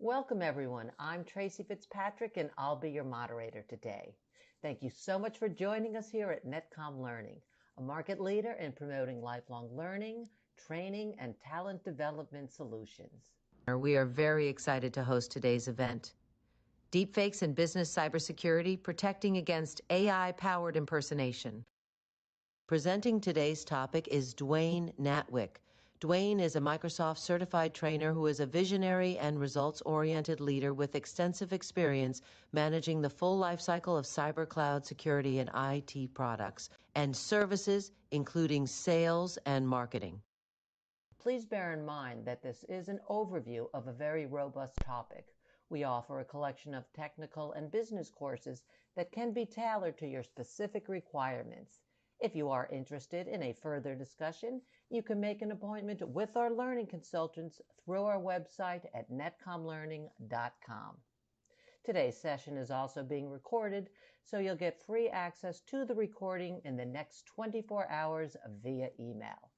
Welcome everyone. I'm Tracy Fitzpatrick and I'll be your moderator today. Thank you so much for joining us here at Netcom Learning, a market leader in promoting lifelong learning, training, and talent development solutions. We are very excited to host today's event. Deepfakes and Business Cybersecurity, Protecting Against AI-Powered Impersonation. Presenting today's topic is Dwayne Natwick. Dwayne is a Microsoft certified trainer who is a visionary and results-oriented leader with extensive experience managing the full lifecycle of cyber cloud security and IT products and services, including sales and marketing. Please bear in mind that this is an overview of a very robust topic. We offer a collection of technical and business courses that can be tailored to your specific requirements. If you are interested in a further discussion, you can make an appointment with our learning consultants through our website at netcomlearning.com. Today's session is also being recorded, so you'll get free access to the recording in the next 24 hours via email.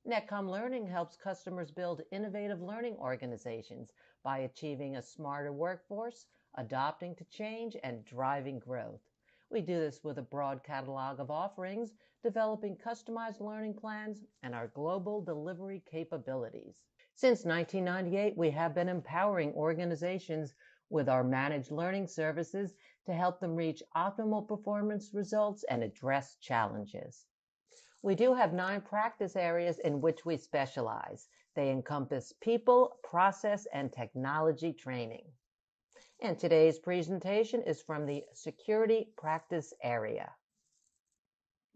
Netcom Learning helps customers build innovative learning organizations by achieving a smarter workforce, adapting to change, and driving growth. We do this with a broad catalog of offerings, developing customized learning plans, and our global delivery capabilities. Since 1998, we have been empowering organizations with our managed learning services to help them reach optimal performance results and address challenges. We do have 9 practice areas in which we specialize. They encompass people, process, and technology training. And today's presentation is from the security practice area.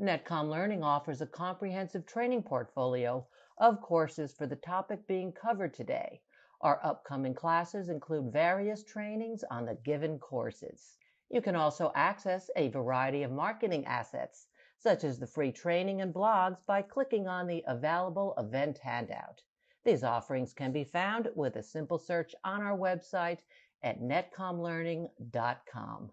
Netcom Learning offers a comprehensive training portfolio of courses for the topic being covered today. Our upcoming classes include various trainings on the given courses. You can also access a variety of marketing assets, such as the free training and blogs, by clicking on the available event handout. These offerings can be found with a simple search on our website at netcomlearning.com.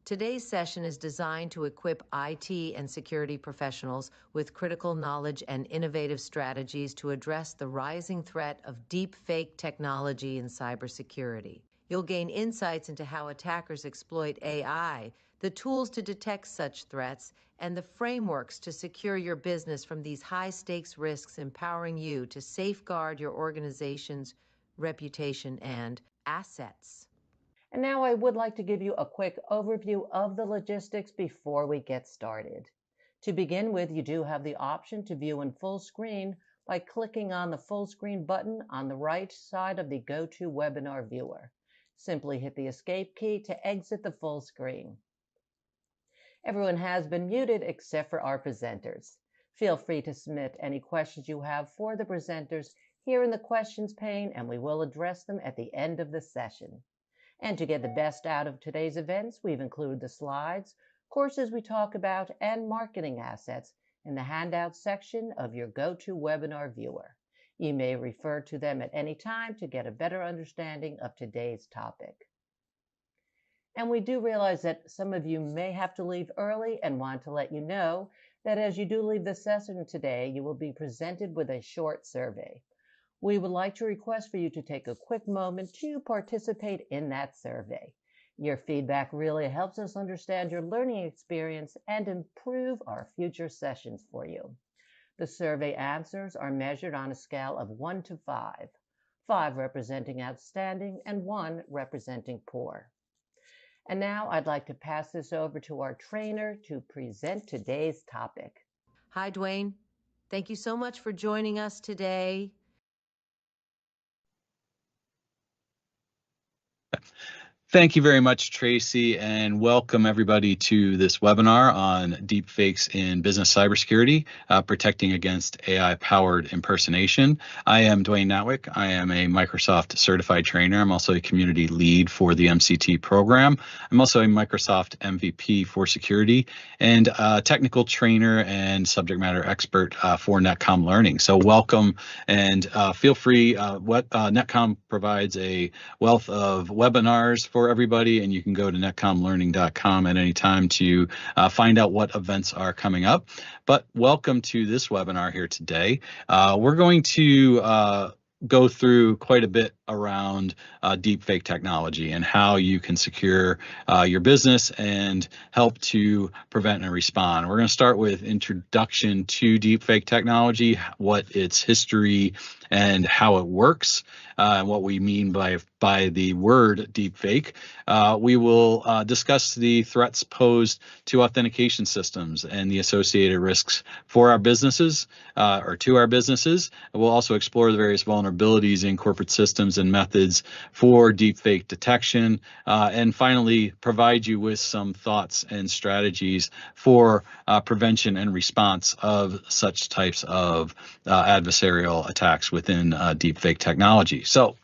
Today's session is designed to equip IT and security professionals with critical knowledge and innovative strategies to address the rising threat of deepfake technology in cybersecurity. You'll gain insights into how attackers exploit AI, the tools to detect such threats, and the frameworks to secure your business from these high-stakes risks, empowering you to safeguard your organization's reputation and assets. And now I would like to give you a quick overview of the logistics before we get started. To begin with, you do have the option to view in full screen by clicking on the full screen button on the right side of the GoToWebinar viewer. Simply hit the escape key to exit the full screen. Everyone has been muted except for our presenters. Feel free to submit any questions you have for the presenters here in the questions pane, and we will address them at the end of the session. And to get the best out of today's events, we've included the slides, courses we talk about, and marketing assets in the handout section of your GoToWebinar viewer. You may refer to them at any time to get a better understanding of today's topic. And we do realize that some of you may have to leave early and want to let you know that as you do leave the session today, you will be presented with a short survey. We would like to request for you to take a quick moment to participate in that survey. Your feedback really helps us understand your learning experience and improve our future sessions for you. The survey answers are measured on a scale of 1 to 5, 5 representing outstanding and 1 representing poor. And now I'd like to pass this over to our trainer to present today's topic. Hi, Dwayne. Thank you so much for joining us today. Thank you very much, Tracy, and welcome everybody to this webinar on deepfakes in business cybersecurity, protecting against AI-powered impersonation. I am Dwayne Natwick. I am a Microsoft certified trainer. I'm also a community lead for the MCT program. I'm also a Microsoft MVP for security and a technical trainer and subject matter expert for Netcom Learning. So welcome, and feel free. Netcom provides a wealth of webinars for everybody, and you can go to netcomlearning.com at any time to find out what events are coming up. But welcome to this webinar here today. We're going to go through quite a bit around deepfake technology and how you can secure your business and help to prevent and respond. We're going to start with introduction to deepfake technology, what its history and how it works, and what we mean by the word deepfake. We will discuss the threats posed to authentication systems and the associated risks for our businesses or to our businesses. We'll also explore the various vulnerabilities in corporate systems and methods for deepfake detection, and finally provide you with some thoughts and strategies for prevention and response of such types of adversarial attacks within deepfake technology. So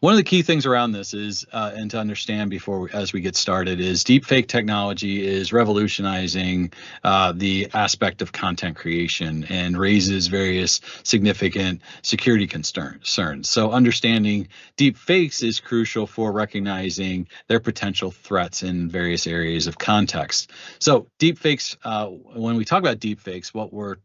one of the key things around this is, and to understand as we get started, is deepfake technology is revolutionizing the aspect of content creation and raises various significant security concerns. So understanding deepfakes is crucial for recognizing their potential threats in various areas of context. So deepfakes, when we talk about deepfakes, what we're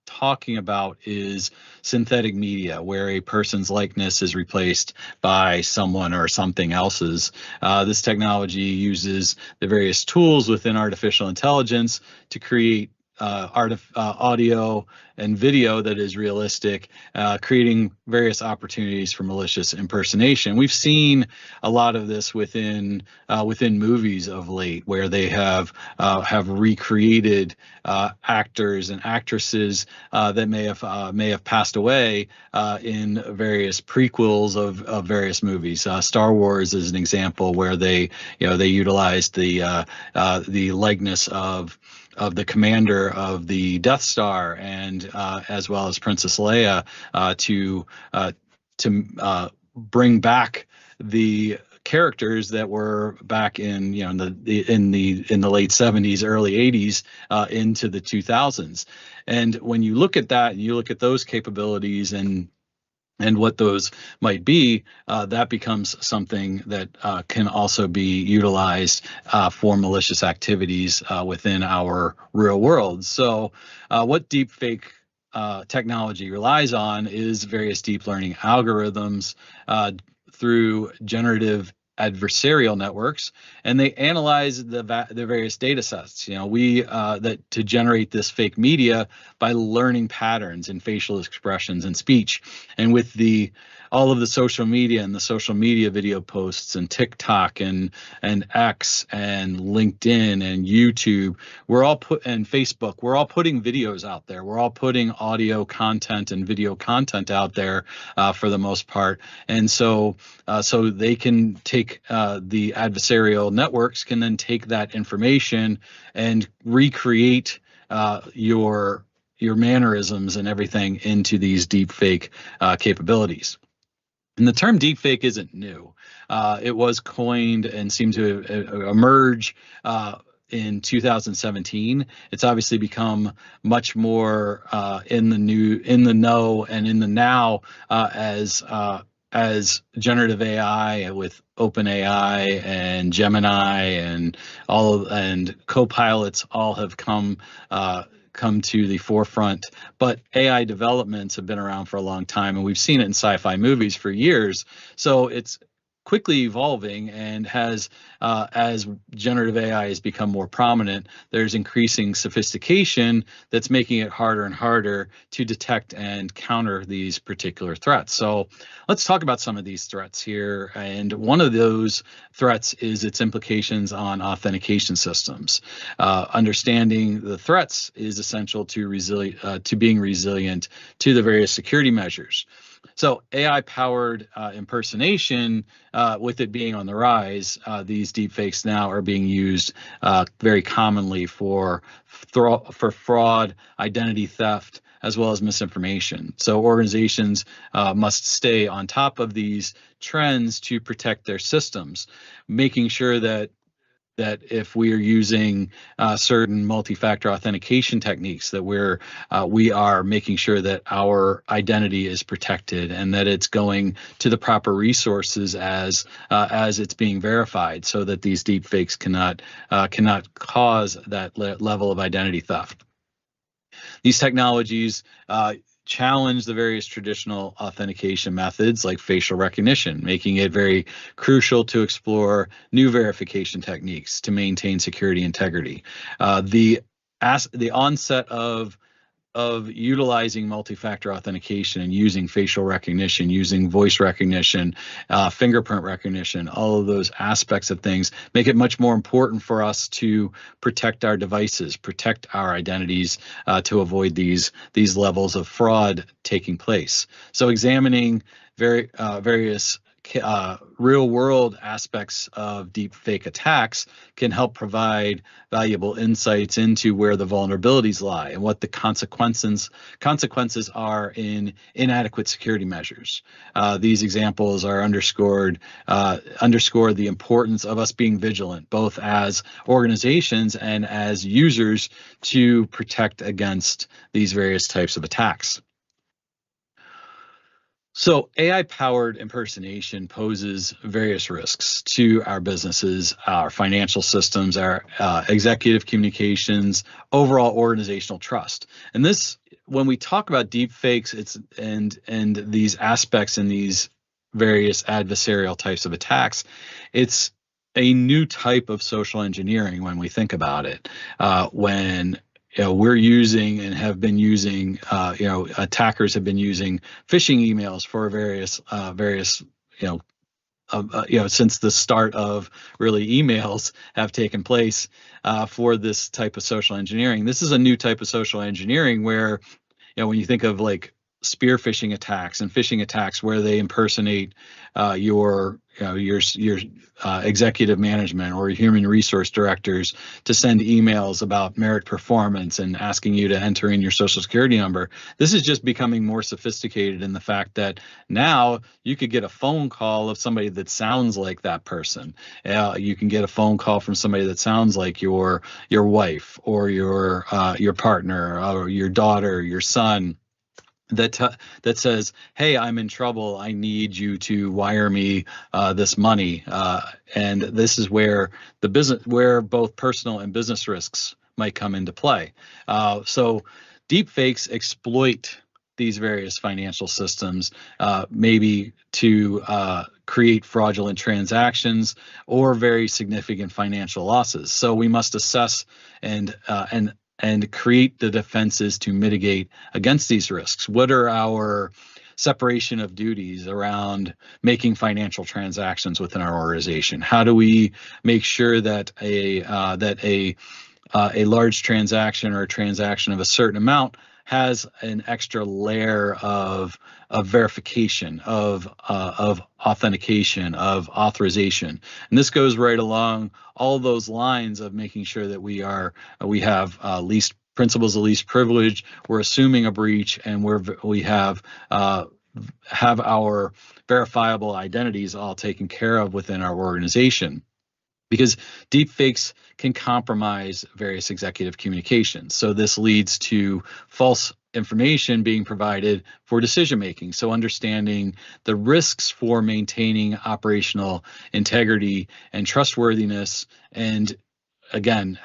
talking about is synthetic media, where a person's likeness is replaced by someone or something else's. This technology uses the various tools within artificial intelligence to create audio and video that is realistic, creating various opportunities for malicious impersonation. We've seen a lot of this within movies of late, where they have recreated actors and actresses that may have passed away in various prequels of various movies. Star Wars is an example where they utilized the likeness of the commander of the Death Star, and as well as Princess Leia, to bring back the characters that were back in in the late 70s, early 80s, into the 2000s. And when you look at that, and you look at those capabilities and what those might be, that becomes something that can also be utilized for malicious activities within our real world. So what deepfake technology relies on is various deep learning algorithms through generative adversarial networks, and they analyze the various data sets, that to generate this fake media by learning patterns in facial expressions and speech. And with all of the social media and the social media video posts and TikTok and X and LinkedIn and YouTube, and Facebook, we're all putting videos out there. We're all putting audio content and video content out there for the most part. And so they can take the adversarial networks can then take that information and recreate your mannerisms and everything into these deepfake capabilities. And the term deepfake isn't new. It was coined and seemed to emerge in 2017. It's obviously become much more in the know and in the now as generative AI with OpenAI and Gemini and Copilots all have come to the forefront. But AI developments have been around for a long time, and we've seen it in sci-fi movies for years. So it's quickly evolving, and as generative AI has become more prominent, there's increasing sophistication that's making it harder and harder to detect and counter these particular threats. So let's talk about some of these threats here. And one of those threats is its implications on authentication systems. Understanding the threats is essential to being resilient to the various security measures. So AI-powered impersonation, with it being on the rise, these deepfakes now are being used very commonly for fraud, identity theft, as well as misinformation. So organizations must stay on top of these trends to protect their systems, making sure that if we are using certain multi-factor authentication techniques, that we are making sure that our identity is protected and that it's going to the proper resources as it's being verified, so that these deepfakes cannot cause that level of identity theft. These technologies challenge the various traditional authentication methods like facial recognition, making it very crucial to explore new verification techniques to maintain security integrity. The onset of utilizing multi-factor authentication and using facial recognition, using voice recognition, fingerprint recognition, all of those aspects of things make it much more important for us to protect our devices, protect our identities, to avoid these levels of fraud taking place. So examining various real world aspects of deepfake attacks can help provide valuable insights into where the vulnerabilities lie and what the consequences are in inadequate security measures. These examples are underscore the importance of us being vigilant, both as organizations and as users, to protect against these various types of attacks. So AI-powered impersonation poses various risks to our businesses, our financial systems, our executive communications, overall organizational trust. And this, when we talk about deepfakes, and these aspects and these various adversarial types of attacks, it's a new type of social engineering when we think about it. When we're using and have been using, attackers have been using phishing emails for various, since the start of really emails have taken place for this type of social engineering. This is a new type of social engineering where, when you think of like spear phishing attacks and phishing attacks where they impersonate your executive management or human resource directors to send emails about merit performance and asking you to enter in your social security number. This is just becoming more sophisticated in the fact that now you could get a phone call of somebody that sounds like that person. You can get a phone call from somebody that sounds like your wife or your partner or your daughter, your son, that says, "Hey, I'm in trouble. I need you to wire me this money." And this is where where both personal and business risks might come into play. So deepfakes exploit these various financial systems, maybe to create fraudulent transactions or very significant financial losses. So we must assess and create the defenses to mitigate against these risks. What are our separation of duties around making financial transactions within our organization? How do we make sure that a large transaction or a transaction of a certain amount has an extra layer of verification, of authentication, of authorization? And this goes right along all those lines of making sure that we have least principles of least privilege. We're assuming a breach, and we have our verifiable identities all taken care of within our organization. Because deepfakes can compromise various executive communications. So this leads to false information being provided for decision making. So understanding the risks for maintaining operational integrity and trustworthiness, and again,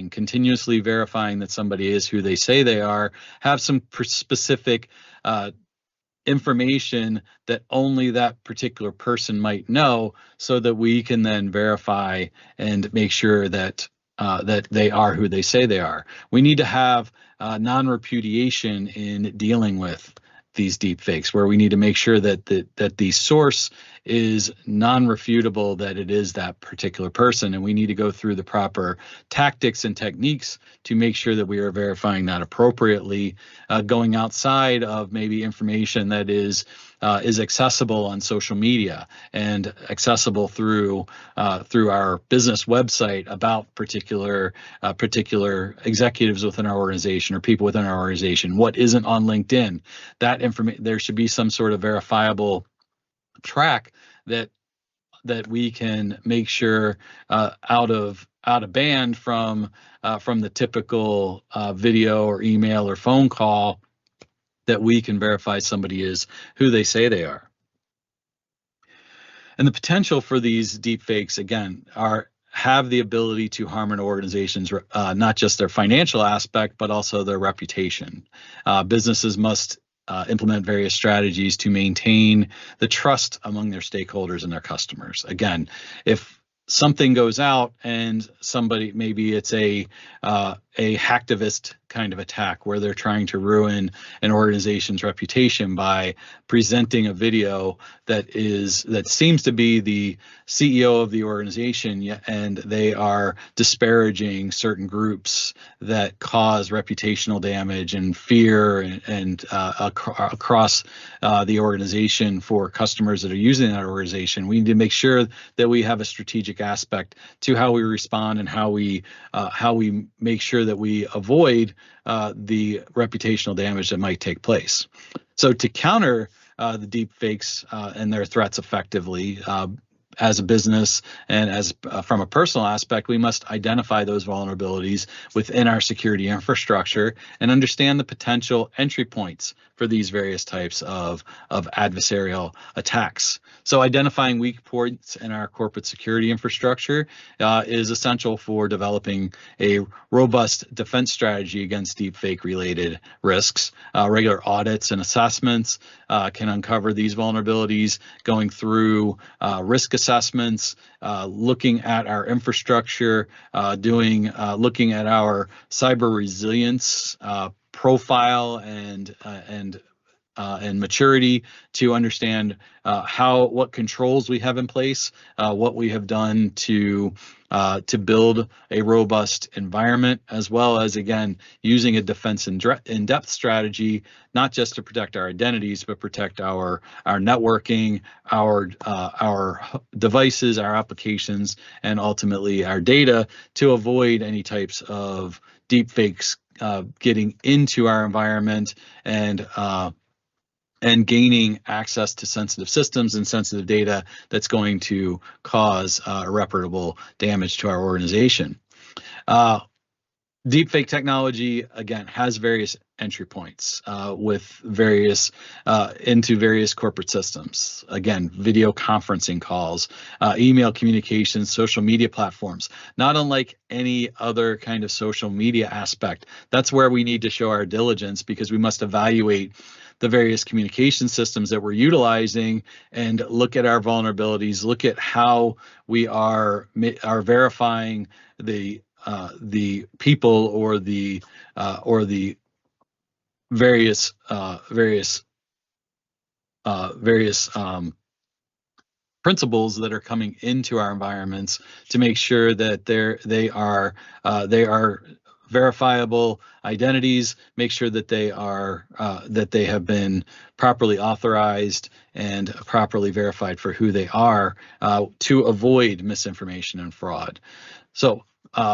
continuously verifying that somebody is who they say they are, have some specific information that only that particular person might know, so that we can then verify and make sure that that they are who they say they are. We need to have non-repudiation in dealing with these deepfakes, where we need to make sure that the source is non-refutable, that it is that particular person, and we need to go through the proper tactics and techniques to make sure that we are verifying that appropriately, going outside of maybe information that is accessible on social media and accessible through our business website about particular executives within our organization or people within our organization. What isn't on LinkedIn? That information, there should be some sort of verifiable track that we can make sure out of band from the typical video or email or phone call, that we can verify somebody is who they say they are. And the potential for these deepfakes, again, are have the ability to harm an organization's not just their financial aspect, but also their reputation. Businesses must implement various strategies to maintain the trust among their stakeholders and their customers. Again, if something goes out and somebody, maybe it's a hacktivist kind of attack where they're trying to ruin an organization's reputation by presenting a video that seems to be the CEO of the organization, and they are disparaging certain groups that cause reputational damage and fear and across the organization for customers that are using that organization. We need to make sure that we have a strategic aspect to how we respond and how we make sure that we avoid the reputational damage that might take place. So to counter the deep fakes and their threats effectively, as a business and as from a personal aspect, we must identify those vulnerabilities within our security infrastructure and understand the potential entry points for these various types of adversarial attacks. So identifying weak points in our corporate security infrastructure is essential for developing a robust defense strategy against deepfake related risks. Regular audits and assessments can uncover these vulnerabilities, going through risk assessments, looking at our infrastructure, looking at our cyber resilience profile and maturity to understand what controls we have in place, what we have done to build a robust environment, as well as, again, using a defense in-depth strategy, not just to protect our identities, but protect our networking, our devices, our applications, and ultimately our data, to avoid any types of deepfakes getting into our environment and gaining access to sensitive systems and sensitive data that's going to cause irreparable damage to our organization. Deepfake technology, again, has various entry points with various into various corporate systems. Again, video conferencing calls, email communications, social media platforms. Not unlike any other kind of social media aspect, that's where we need to show our diligence, because we must evaluate the various communication systems that we're utilizing and look at our vulnerabilities, look at how we are verifying the people or the various principles that are coming into our environments, to make sure that they are verifiable identities, make sure that they have been properly authorized and properly verified for who they are, to avoid misinformation and fraud. So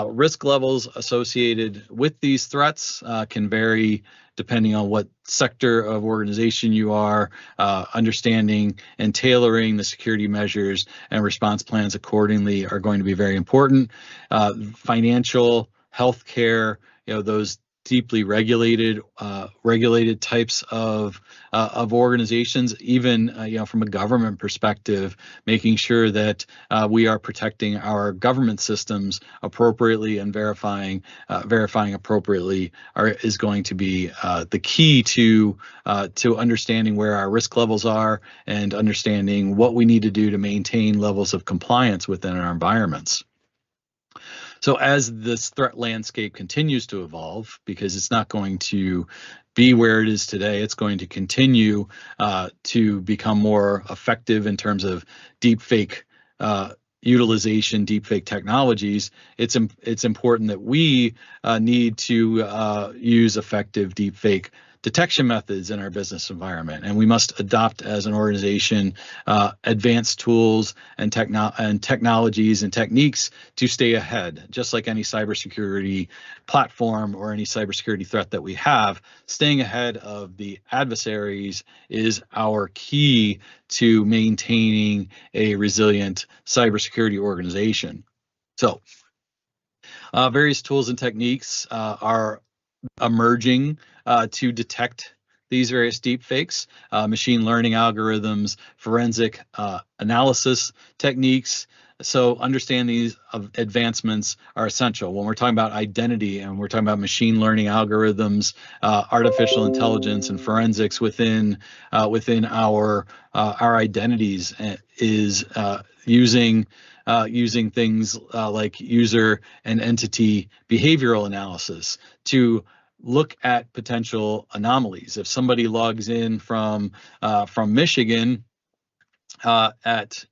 risk levels associated with these threats can vary depending on what sector of organization you are. Understanding and tailoring the security measures and response plans accordingly are going to be very important. Financial, healthcare, those deeply regulated types of organizations, even from a government perspective, making sure that we are protecting our government systems appropriately and verifying appropriately is going to be the key to understanding where our risk levels are and understanding what we need to do to maintain levels of compliance within our environments. So as this threat landscape continues to evolve, because it's not going to be where it is today, it's going to continue to become more effective in terms of deepfake utilization, deepfake technologies. It's important that we need to use effective deepfake detection methods in our business environment, and we must adopt as an organization advanced tools and technologies and techniques to stay ahead. Just like any cybersecurity platform or any cybersecurity threat that we have, staying ahead of the adversaries is our key to maintaining a resilient cybersecurity organization. So various tools and techniques are emerging to detect these various deepfakes. Machine learning algorithms, forensic analysis techniques, So understand these advancements are essential when we're talking about identity and we're talking about machine learning algorithms, artificial intelligence, and forensics within our identities is using things like user and entity behavioral analysis to look at potential anomalies. If somebody logs in from Michigan at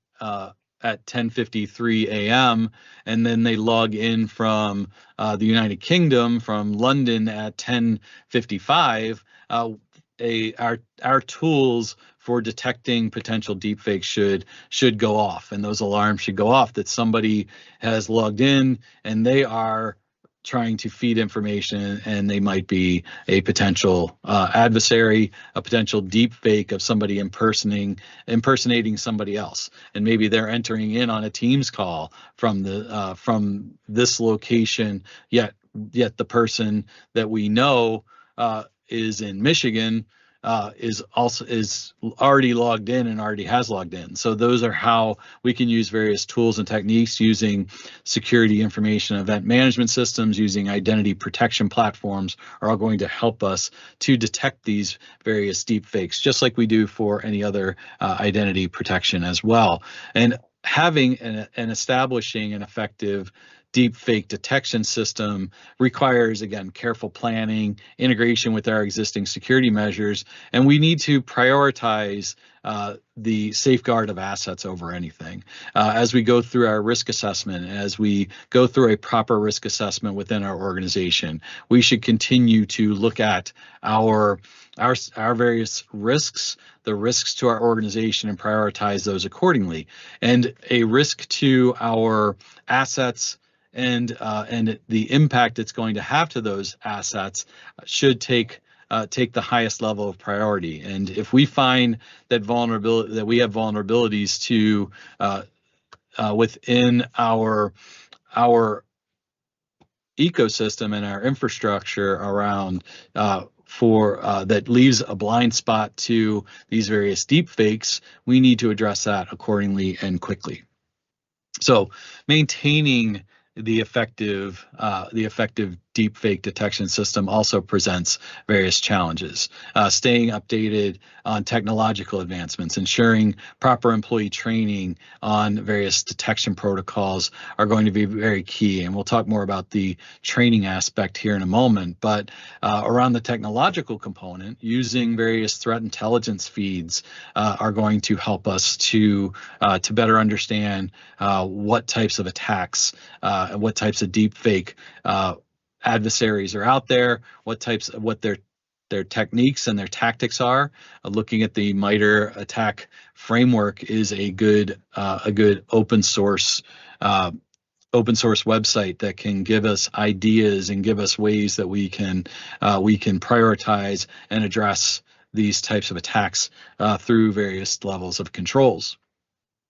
10:53 a.m. and then they log in from the United Kingdom from London at 10:55, our tools for detecting potential deepfakes should go off, and those alarms should go off that somebody has logged in and they are trying to feed information, and they might be a potential adversary, a potential deep fake of somebody impersonating somebody else, and maybe they're entering in on a Teams call from this location. Yet the person that we know is in Michigan is already logged in and already has logged in. So those are how we can use various tools and techniques using security information event management systems, using identity protection platforms are all going to help us to detect these various deep fakes, just like we do for any other identity protection as well. And having and establishing an effective deep fake detection system requires, again, careful planning, integration with our existing security measures, and we need to prioritize the safeguard of assets over anything. As we go through our risk assessment, as we go through a proper risk assessment within our organization, we should continue to look at our various risks, the risks to our organization, and prioritize those accordingly. And a risk to our assets and the impact it's going to have to those assets should take the highest level of priority. And if we find that we have vulnerabilities to within our ecosystem and our infrastructure around that leaves a blind spot to these various deep fakes, we need to address that accordingly and quickly. So maintaining the effective deepfake detection system also presents various challenges. Staying updated on technological advancements, ensuring proper employee training on various detection protocols are going to be very key. And we'll talk more about the training aspect here in a moment. But around the technological component, using various threat intelligence feeds are going to help us to better understand what types of attacks, what types of deepfake adversaries are out there, what their techniques and their tactics are. Looking at the MITRE attack framework is a good open source website that can give us ideas and give us ways that we can prioritize and address these types of attacks through various levels of controls.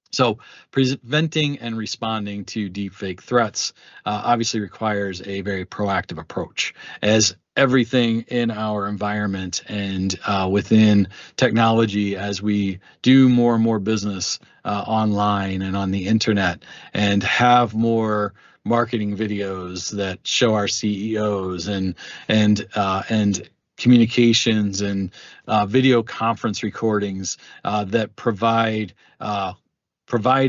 So preventing and responding to deepfake threats obviously requires a very proactive approach, as everything in our environment and within technology, as we do more and more business online and on the internet, and have more marketing videos that show our CEOs and communications and video conference recordings that provide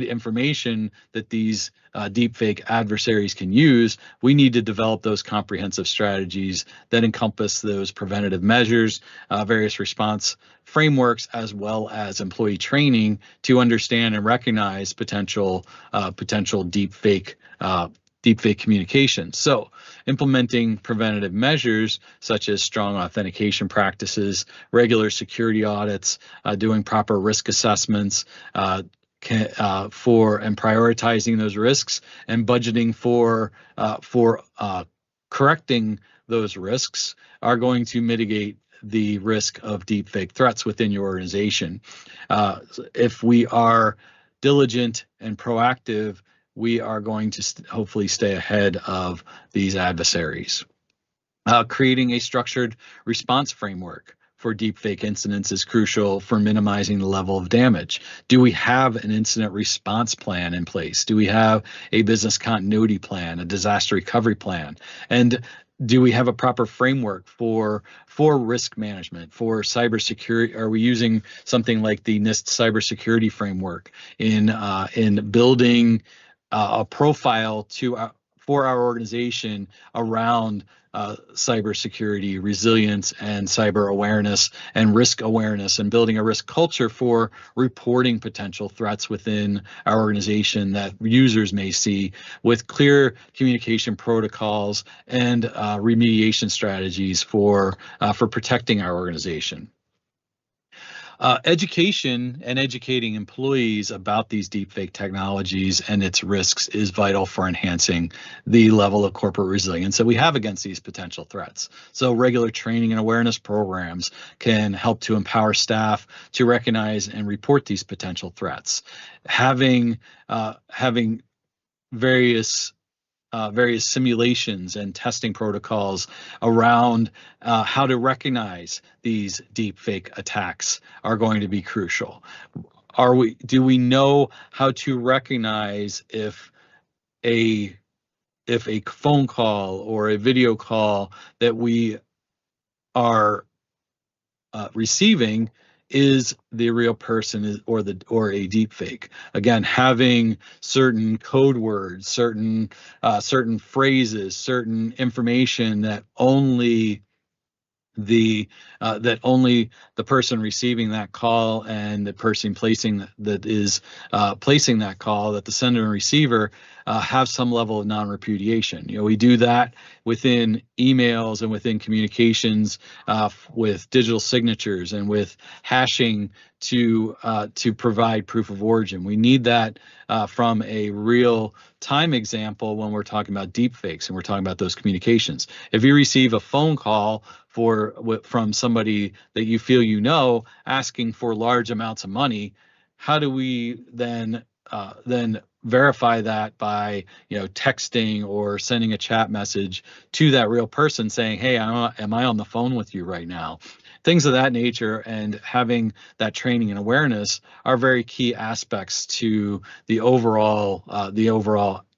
information that these deepfake adversaries can use. We need to develop those comprehensive strategies that encompass those preventative measures, various response frameworks, as well as employee training to understand and recognize potential deepfake communication. So implementing preventative measures such as strong authentication practices, regular security audits, doing proper risk assessments, for and prioritizing those risks and budgeting for correcting those risks are going to mitigate the risk of deepfake threats within your organization. If we are diligent and proactive, we are going to hopefully stay ahead of these adversaries. Creating a structured response framework for deepfake incidents is crucial for minimizing the level of damage. Do we have an incident response plan in place? Do we have a business continuity plan, a disaster recovery plan? And do we have a proper framework for risk management, for cybersecurity? Are we using something like the NIST cybersecurity framework in building a profile for our organization around cybersecurity, resilience, and cyber awareness and risk awareness, and building a risk culture for reporting potential threats within our organization that users may see, with clear communication protocols and remediation strategies for protecting our organization. Education and educating employees about these deepfake technologies and its risks is vital for enhancing the level of corporate resilience that we have against these potential threats. So regular training and awareness programs can help to empower staff to recognize and report these potential threats. Having various simulations and testing protocols around how to recognize these deepfake attacks are going to be crucial. Do we know how to recognize if a phone call or a video call that we are receiving is the real person or a deep fake? Again, having certain code words, certain phrases, certain information that only the person receiving that call and the person placing that call, that the sender and receiver have some level of non-repudiation. We do that within emails and within communications with digital signatures and with hashing to provide proof of origin. We need that from a real time example when we're talking about deepfakes and we're talking about those communications. If you receive a phone call from somebody that you feel asking for large amounts of money, how do we then verify that by texting or sending a chat message to that real person saying, hey, am I on the phone with you right now? Things of that nature, and having that training and awareness are very key aspects to the overall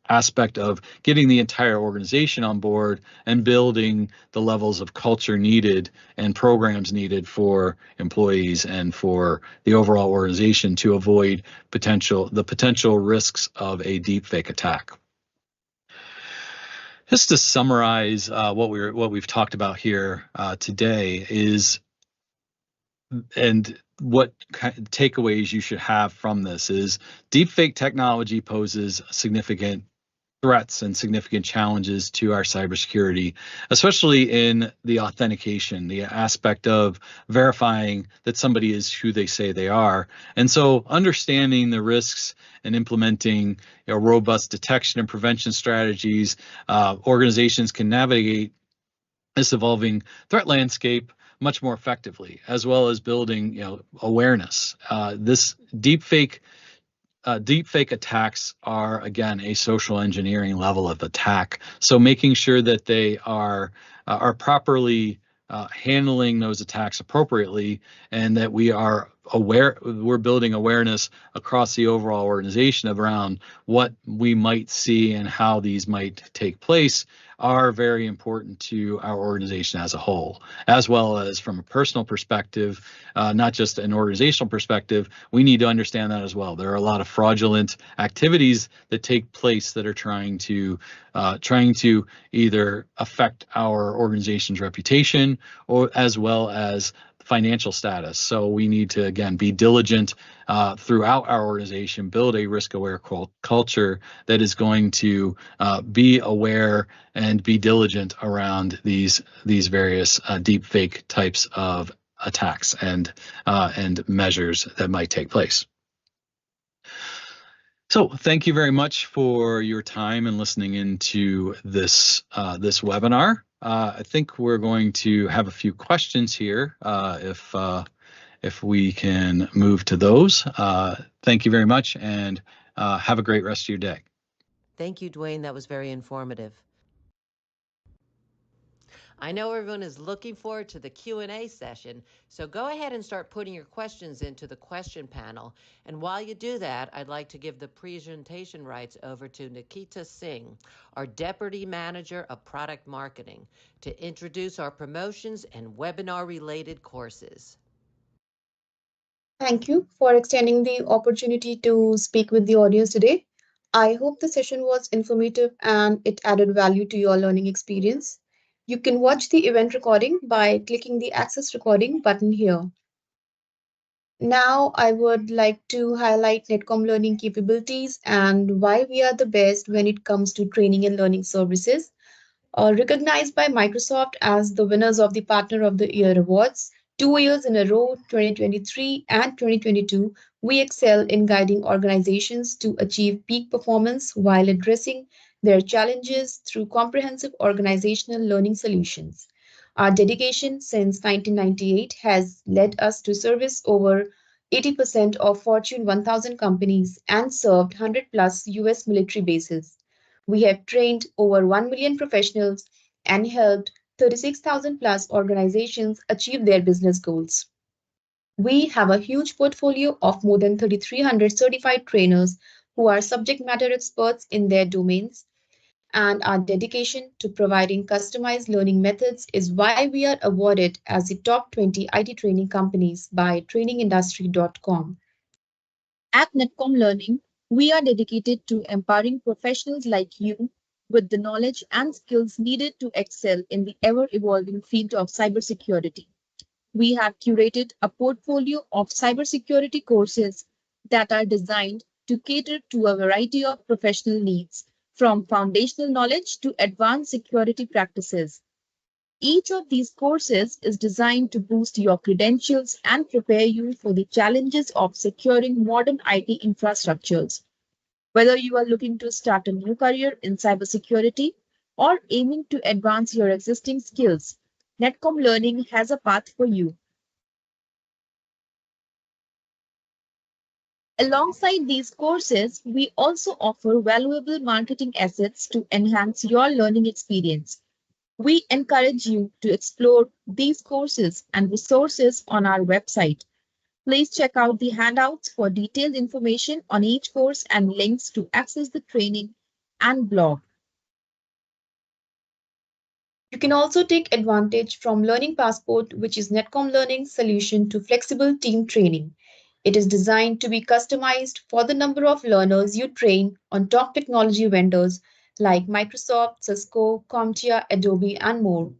aspect of getting the entire organization on board and building the levels of culture needed and programs needed for employees and for the overall organization to avoid the potential risks of a deepfake attack. Just to summarize what we've talked about here today and what takeaways you should have from this is deepfake technology poses significant threats and significant challenges to our cybersecurity, especially in the authentication, the aspect of verifying that somebody is who they say they are. And so understanding the risks and implementing robust detection and prevention strategies, organizations can navigate this evolving threat landscape much more effectively, as well as building awareness. This deepfake attacks are, again, a social engineering level of attack. So making sure that they are properly handling those attacks appropriately, and that we're building awareness across the overall organization around what we might see and how these might take place, are very important to our organization as a whole, as well as from a personal perspective, not just an organizational perspective. We need to understand that as well. There are a lot of fraudulent activities that take place that are trying to either affect our organization's reputation or as well as financial status. So we need to, again, be diligent throughout our organization, build a risk-aware culture that is going to be aware and be diligent around these various deepfake types of attacks and measures that might take place. So thank you very much for your time and listening into this webinar. I think we're going to have a few questions here if we can move to those. Thank you very much, and have a great rest of your day. Thank you, Dwayne. That was very informative. I know everyone is looking forward to the Q&A session, so go ahead and start putting your questions into the question panel. And while you do that, I'd like to give the presentation rights over to Nikita Singh, our Deputy Manager of Product Marketing, to introduce our promotions and webinar-related courses. Thank you for extending the opportunity to speak with the audience today. I hope the session was informative and it added value to your learning experience. You can watch the event recording by clicking the Access Recording button here. Now, I would like to highlight Netcom learning capabilities and why we are the best when it comes to training and learning services. Recognized by Microsoft as the winners of the Partner of the Year awards 2 years in a row, 2023 and 2022, we excel in guiding organizations to achieve peak performance while addressing their challenges through comprehensive organizational learning solutions. Our dedication since 1998 has led us to service over 80% of Fortune 1000 companies and served 100 plus US military bases. We have trained over 1 million professionals and helped 36,000 plus organizations achieve their business goals. We have a huge portfolio of more than 3,300 certified trainers who are subject matter experts in their domains, and our dedication to providing customized learning methods is why we are awarded as the top 20 IT training companies by trainingindustry.com. At Netcom Learning, we are dedicated to empowering professionals like you with the knowledge and skills needed to excel in the ever-evolving field of cybersecurity. We have curated a portfolio of cybersecurity courses that are designed to cater to a variety of professional needs, from foundational knowledge to advanced security practices. Each of these courses is designed to boost your credentials and prepare you for the challenges of securing modern IT infrastructures. Whether you are looking to start a new career in cybersecurity or aiming to advance your existing skills, Netcom Learning has a path for you. Alongside these courses, we also offer valuable marketing assets to enhance your learning experience. We encourage you to explore these courses and resources on our website. Please check out the handouts for detailed information on each course and links to access the training and blog. You can also take advantage from Learning Passport, which is Netcom Learning's solution to flexible team training. It is designed to be customized for the number of learners you train on top technology vendors like Microsoft, Cisco, CompTIA, Adobe, and more.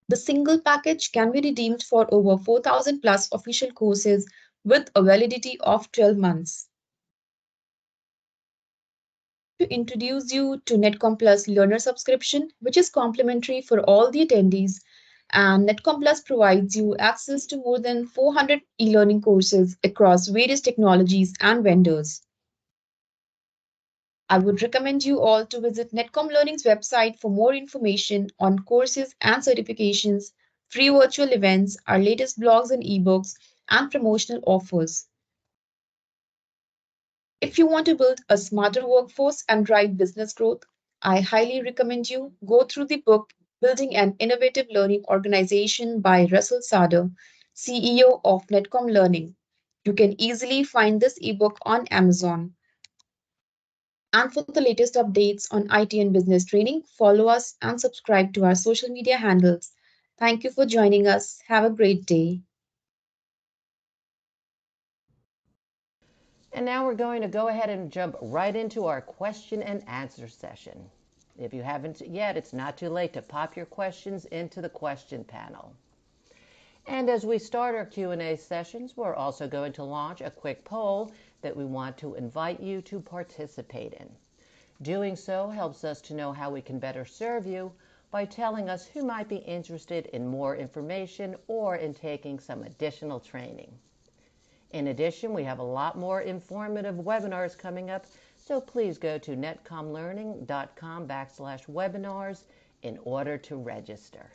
The single package can be redeemed for over 4,000 plus official courses with a validity of 12 months. To introduce you to Netcom Plus Learner subscription, which is complimentary for all the attendees, and Netcom Plus provides you access to more than 400 e-learning courses across various technologies and vendors. I would recommend you all to visit Netcom Learning's website for more information on courses and certifications, free virtual events, our latest blogs and ebooks, and promotional offers. If you want to build a smarter workforce and drive business growth, I highly recommend you go through the book Building an Innovative Learning Organization by Russell Sader, CEO of Netcom Learning. You can easily find this ebook on Amazon. And for the latest updates on IT and business training, follow us and subscribe to our social media handles. Thank you for joining us. Have a great day. And now we're going to go ahead and jump right into our question and answer session. If you haven't yet, it's not too late to pop your questions into the question panel. And as we start our Q&A sessions, we're also going to launch a quick poll that we want to invite you to participate in. Doing so helps us to know how we can better serve you by telling us who might be interested in more information or in taking some additional training. In addition, we have a lot more informative webinars coming up, so please go to netcomlearning.com/webinars in order to register.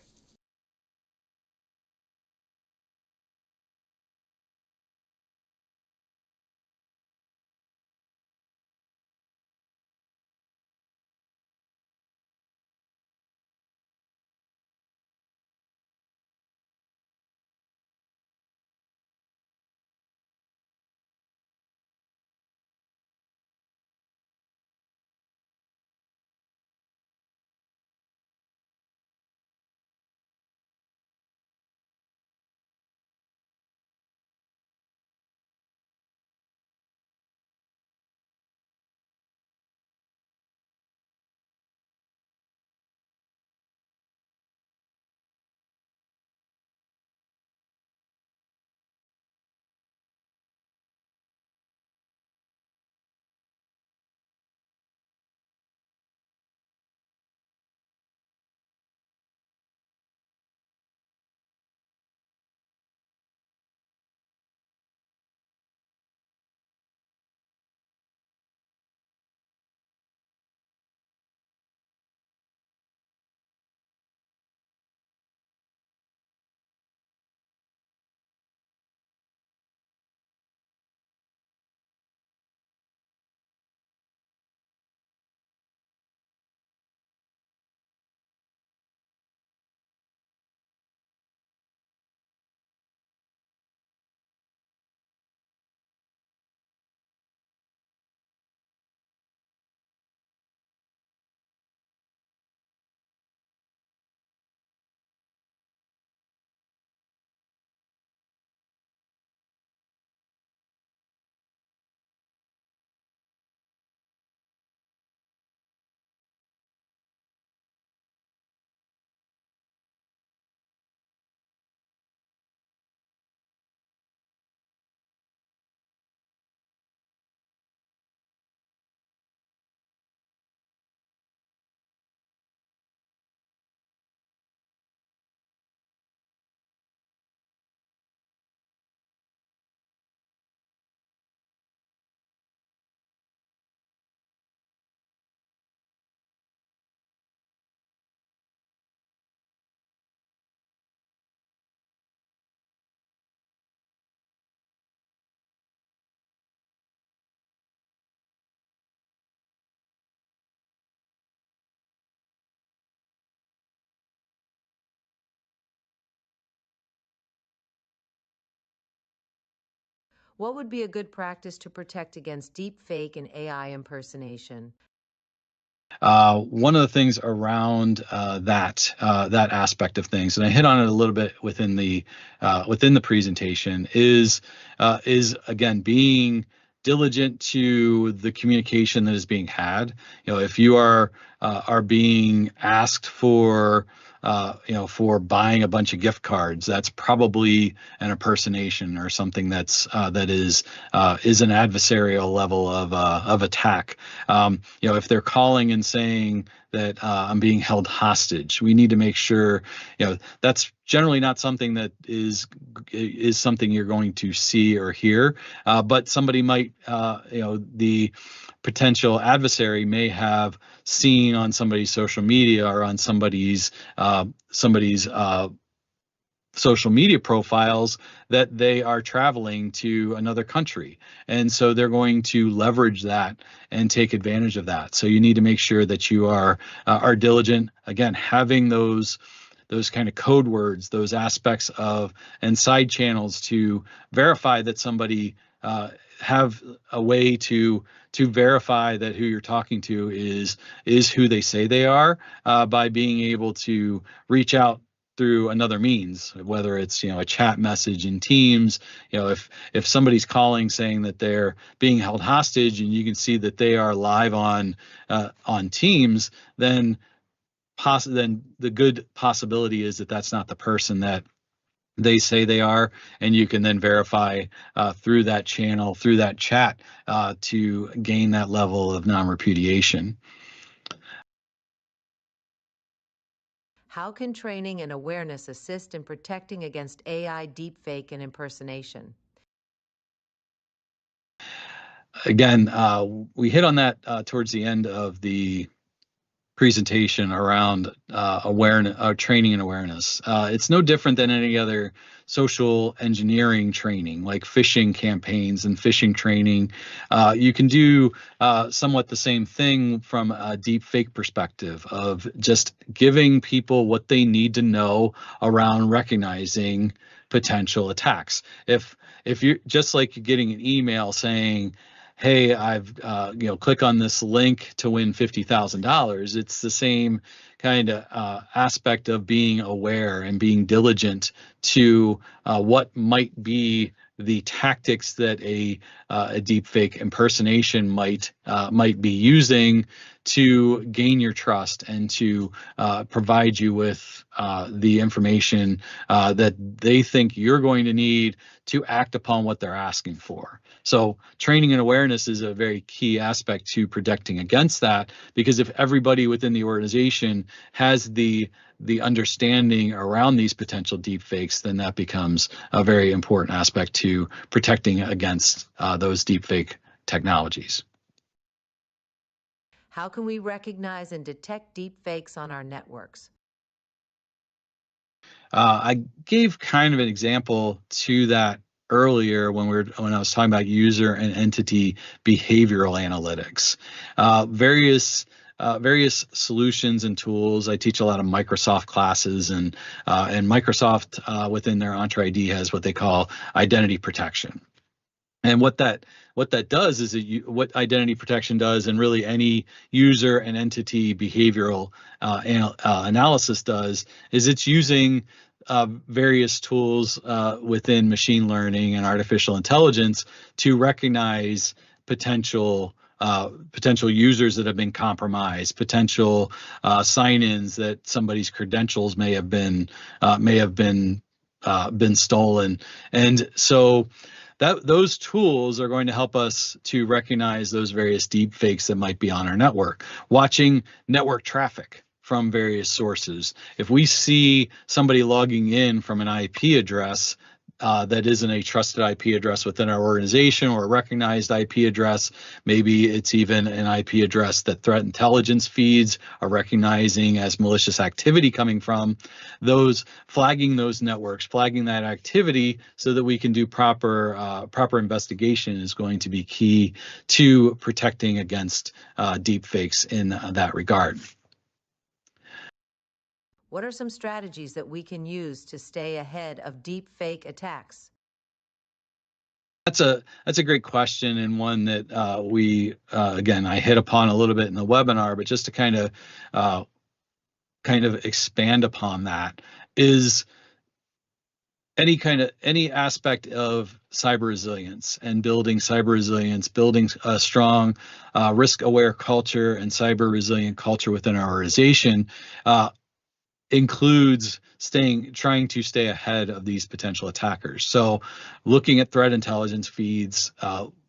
What would be a good practice to protect against deep fake and AI impersonation? One of the things around that aspect of things, and I hit on it a little bit within the presentation, is again being diligent to the communication that is being had. If you are being asked for buying a bunch of gift cards, that's probably an impersonation or something that is an adversarial level of attack. If they're calling and saying that I'm being held hostage, we need to make sure that's generally not something that is something you're going to see or hear, but somebody might the potential adversary may have seen on somebody's social media or on somebody's social media profiles that they are traveling to another country, and so they're going to leverage that and take advantage of that. So you need to make sure that you are diligent, again, having those kind of code words, those aspects of and side channels to verify that somebody have a way to verify that who you're talking to is who they say they are, by being able to reach out through another means, whether it's a chat message in Teams. If somebody's calling saying that they're being held hostage and you can see that they are live on Teams, then the good possibility is that that's not the person that they say they are, and you can then verify through that channel, through that chat, to gain that level of non-repudiation. How can training and awareness assist in protecting against AI deepfake and impersonation? Again, we hit on that towards the end of the presentation around awareness, training and awareness. It's no different than any other social engineering training, like phishing campaigns and phishing training. You can do somewhat the same thing from a deep fake perspective of just giving people what they need to know around recognizing potential attacks. If you're just like getting an email saying, hey, I've click on this link to win $50,000. It's the same kind of aspect of being aware and being diligent to what might be the tactics that a deepfake impersonation might be using to gain your trust and to provide you with the information that they think you're going to need to act upon what they're asking for. So training and awareness is a very key aspect to protecting against that, because if everybody within the organization has the understanding around these potential deep fakes, then that becomes a very important aspect to protecting against those deep fake technologies. How can we recognize and detect deep fakes on our networks? I gave kind of an example to that earlier when I was talking about user and entity behavioral analytics. Various solutions and tools. I teach a lot of Microsoft classes, and Microsoft within their Entra ID has what they call identity protection. And what that does is what identity protection does, and really any user and entity behavioral analysis does, is it's using various tools within machine learning and artificial intelligence to recognize potential users that have been compromised, potential sign-ins that somebody's credentials may have been stolen, and so those tools are going to help us to recognize those various deep fakes that might be on our network. Watching network traffic from various sources. If we see somebody logging in from an IP address that isn't a trusted IP address within our organization, or a recognized IP address, maybe it's even an IP address that threat intelligence feeds are recognizing as malicious activity coming from, flagging those networks, flagging that activity so that we can do proper investigation is going to be key to protecting against deep fakes in that regard. What are some strategies that we can use to stay ahead of deep fake attacks? That's a great question, and one that we again I hit upon a little bit in the webinar, but just to kind of expand upon that is any aspect of cyber resilience and building cyber resilience, building a strong risk-aware culture and cyber resilient culture within our organization includes trying to stay ahead of these potential attackers. So looking at threat intelligence feeds,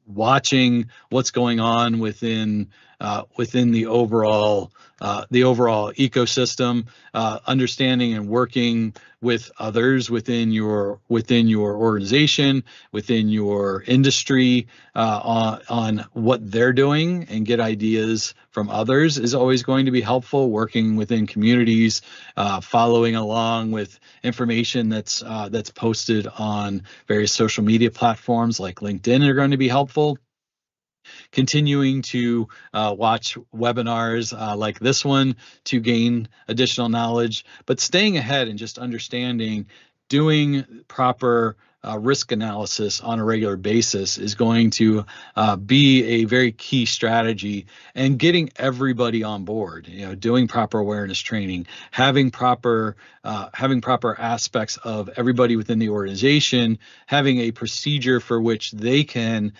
watching what's going on within the overall ecosystem, understanding and working with others within your organization, within your industry, on what they're doing, and get ideas from others is always going to be helpful. Working within communities, following along with information that's posted on various social media platforms like LinkedIn are going to be helpful. Continuing to watch webinars like this one to gain additional knowledge, but staying ahead and just understanding, doing proper risk analysis on a regular basis is going to be a very key strategy, and getting everybody on board, doing proper awareness training, having proper aspects of everybody within the organization having a procedure for which they can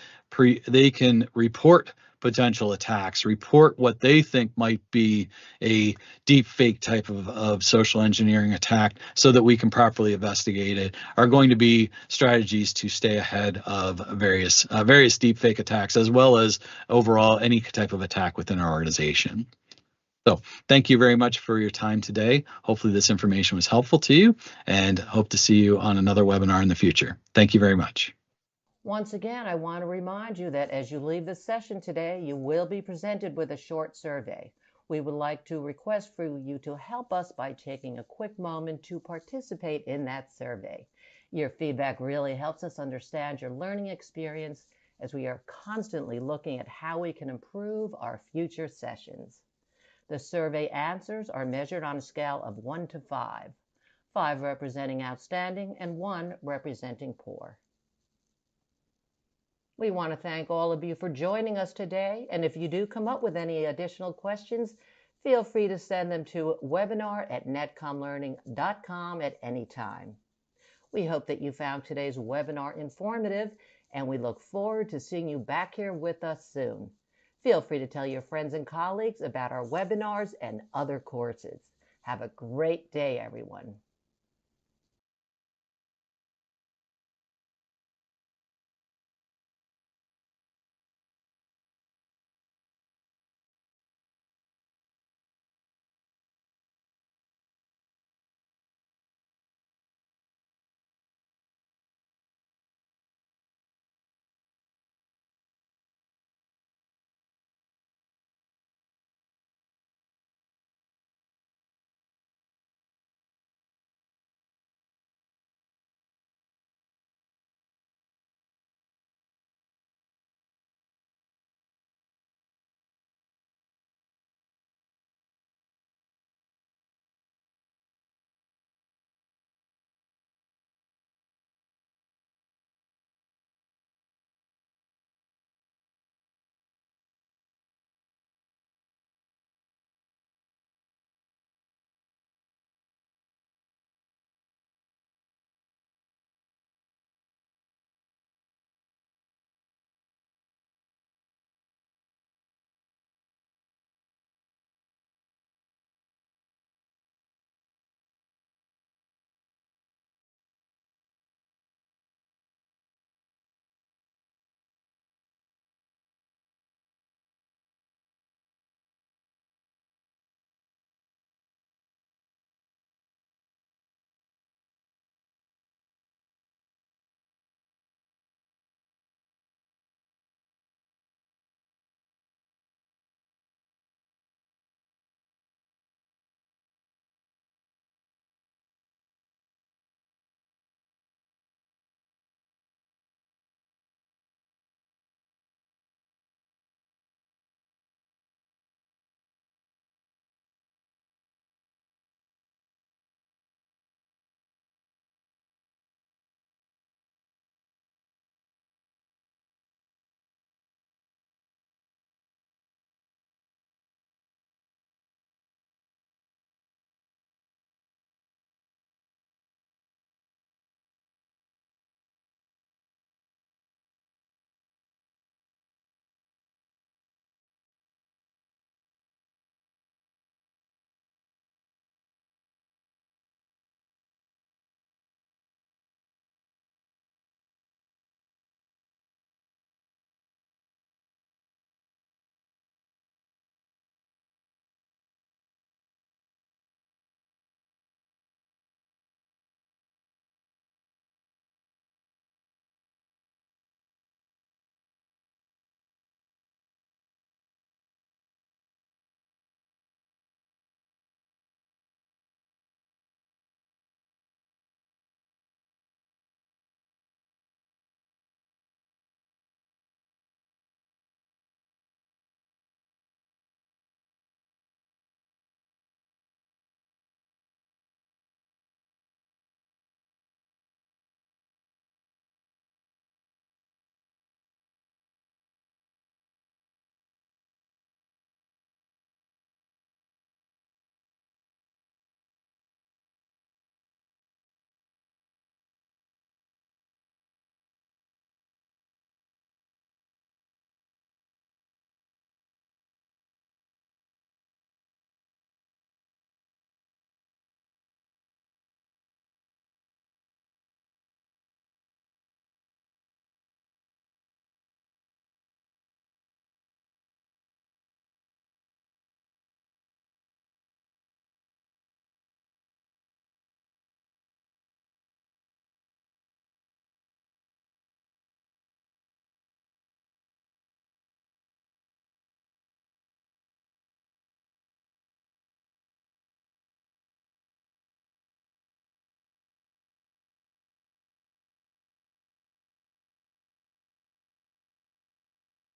report potential attacks, report what they think might be a deep fake type of social engineering attack, so that we can properly investigate it, are going to be strategies to stay ahead of various deep fake attacks, as well as overall any type of attack within our organization. So thank you very much for your time today. Hopefully this information was helpful to you, and hope to see you on another webinar in the future. Thank you very much. Once again, I want to remind you that as you leave this session today, you will be presented with a short survey. We would like to request for you to help us by taking a quick moment to participate in that survey. Your feedback really helps us understand your learning experience, as we are constantly looking at how we can improve our future sessions. The survey answers are measured on a scale of 1 to 5, 5 representing outstanding and 1 representing poor. We want to thank all of you for joining us today, and if you do come up with any additional questions, feel free to send them to webinar@netcomlearning.com at any time. We hope that you found today's webinar informative, and we look forward to seeing you back here with us soon. Feel free to tell your friends and colleagues about our webinars and other courses. Have a great day, everyone.